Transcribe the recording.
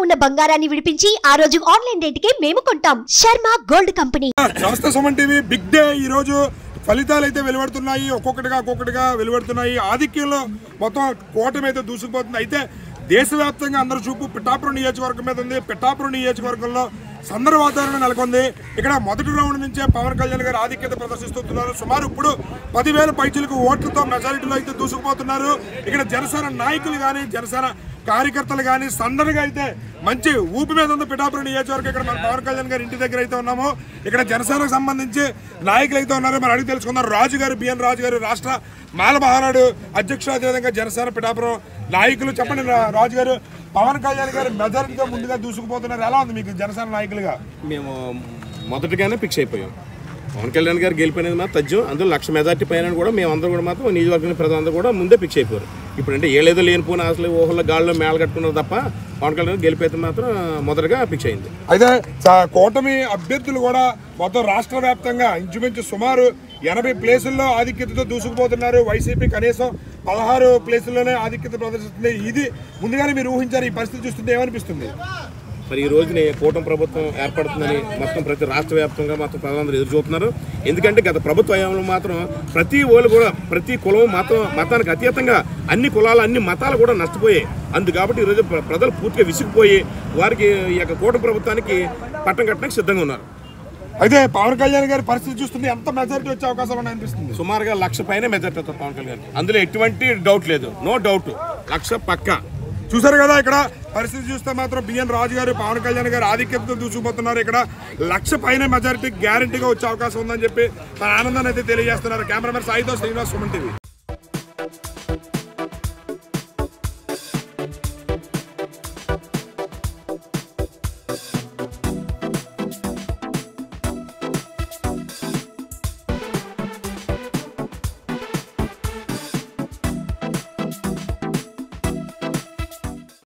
ఉన్న బంగారాన్ని విడిపించి ఆ రోజు ఆన్లైన్ రేటుకే మేము కొంటాం. Sharma gold company. నమస్తే సుమన్ టీవీ. Big day. ఈ రోజు ఫలితాలు అయితే వెలువడుతున్నాయి. ఒక్కొక్కటిగా వెలువడుతున్నాయి. ఆధిక్యంలో మొత్తం కూటమి అయితే దూసుకుపోతుంది. అయితే దేశవ్యాప్తంగా అందరూ చూపు పిఠాపురం నియోజకవర్గం మీద ఉంది. పిఠాపురం నియోజకవర్గంలో సందర్భ వాతావరణం నెలకొంది. ఇక్కడ మొదటి రౌండ్ నుంచే పవన్ కళ్యాణ్ గారు ఆధిక్యత ప్రదర్శిస్తున్నారు. సుమారు ఇప్పుడు 10,000 పైచీలకు ఓట్లతో మెజారిటీలో అయితే దూసుకుపోతున్నారు. ఇక్కడ జనసేన నాయకులు కానీ జనసేన కార్యకర్తలు కానీ సందడిగా అయితే మంచి ఊపి మీద ఉంది పిఠాపురం నియోజకవర్గం. ఇక్కడ మన పవన్ కళ్యాణ్ గారి ఇంటి దగ్గర అయితే ఉన్నాము. ఇక్కడ జనసేనకు సంబంధించి నాయకులు అయితే ఉన్నారు. మనం అడిగి తెలుసుకుందాం. రాజు గారు, బిఎన్ రాజు గారు, రాష్ట్ర మాల మహానాడు అధ్యక్షుడు, అదేవిధంగా జనసేన పిఠాపురం నాయకులు. చెప్పండి రాజు గారు, పవన్ కళ్యాణ్ గారు మెజారిటీతో ముందుగా దూసుకుపోతున్నారు. ఎలా ఉంది మీకు జనసేన నాయకులుగా? మేము మొదటిగానే ఫిక్స్ అయిపోయాం. పవన్ కళ్యాణ్ గారు గెలిపోయినది మాత్రం తథ్యం. అందులో 1,00,000 మెజార్టీ పైన కూడా మేమందరూ కూడా మాత్రం నియోజకవర్గం ప్రజలందరూ కూడా ముందే ఫిక్స్ అయిపోయారు. ఇప్పుడు అంటే ఏలేదో లేనిపోయిన అసలు ఊహల్లో గాల్లో మేళ కట్టుకున్నారు తప్ప పవన్ కళ్యాణ్ గెలిపోతే మాత్రం మొదటగా ఫిక్స్ అయింది. అయితే కూటమి అభ్యర్థులు కూడా మొత్తం రాష్ట్ర వ్యాప్తంగా ఇంచుమించు సుమారు 80 ప్లేసుల్లో ఆధిక్యతతో దూసుకుపోతున్నారు. వైసీపీ కనీసం 16 ప్లేసుల్లోనే ఆధిక్యత ప్రదర్శిస్తుంది. ఇది ముందుగానే మీరు ఊహించారు? ఈ పరిస్థితి చూస్తుంటే ఏమనిపిస్తుంది? మరి ఈ రోజుని కూటమి ప్రభుత్వం ఏర్పడుతుందని మొత్తం ప్రతి రాష్ట్ర వ్యాప్తంగా మొత్తం ప్రజలందరూ ఎదురు చూస్తున్నారు. ఎందుకంటే గత ప్రభుత్వ హయాంలో మాత్రం ప్రతి వాళ్ళు కూడా ప్రతి కులం మతానికి అతీతంగా అన్ని కులాలు అన్ని మతాలు కూడా నష్టపోయాయి. కాబట్టి ఈరోజు ప్రజలు పూర్తిగా విసిగిపోయి వారికి ఈ యొక్క కూటమి ప్రభుత్వానికి పట్టం కట్టడానికి సిద్ధంగా ఉన్నారు. అయితే పవన్ కళ్యాణ్ గారి పరిస్థితి చూస్తుంది ఎంత మెజారిటీ వచ్చే అవకాశాలు ఉన్నాయి అనిపిస్తుంది? సుమారుగా 1,00,000 పైన మెజారిటీ అవుతుంది పవన్ కళ్యాణ్. అందులో ఎటువంటి డౌట్ లేదు. No doubt. 1,00,000 పక్కా. చూసారు కదా, ఇక్కడ పరిస్థితి చూస్తే మాత్రం బిఎన్ రాజు గారు, పవన్ కళ్యాణ్ గారు ఆధిక్యతతో దూసుకుపోతున్నారు. ఇక్కడ 1,00,000 పైన మెజారిటీ గ్యారంటీగా వచ్చే అవకాశం ఉందని చెప్పి తన ఆనందాన్ని అయితే తెలియజేస్తున్నారు. కెమెరామెన్ సాయితో శ్రీనివాస్, సుమన్ టీవీ.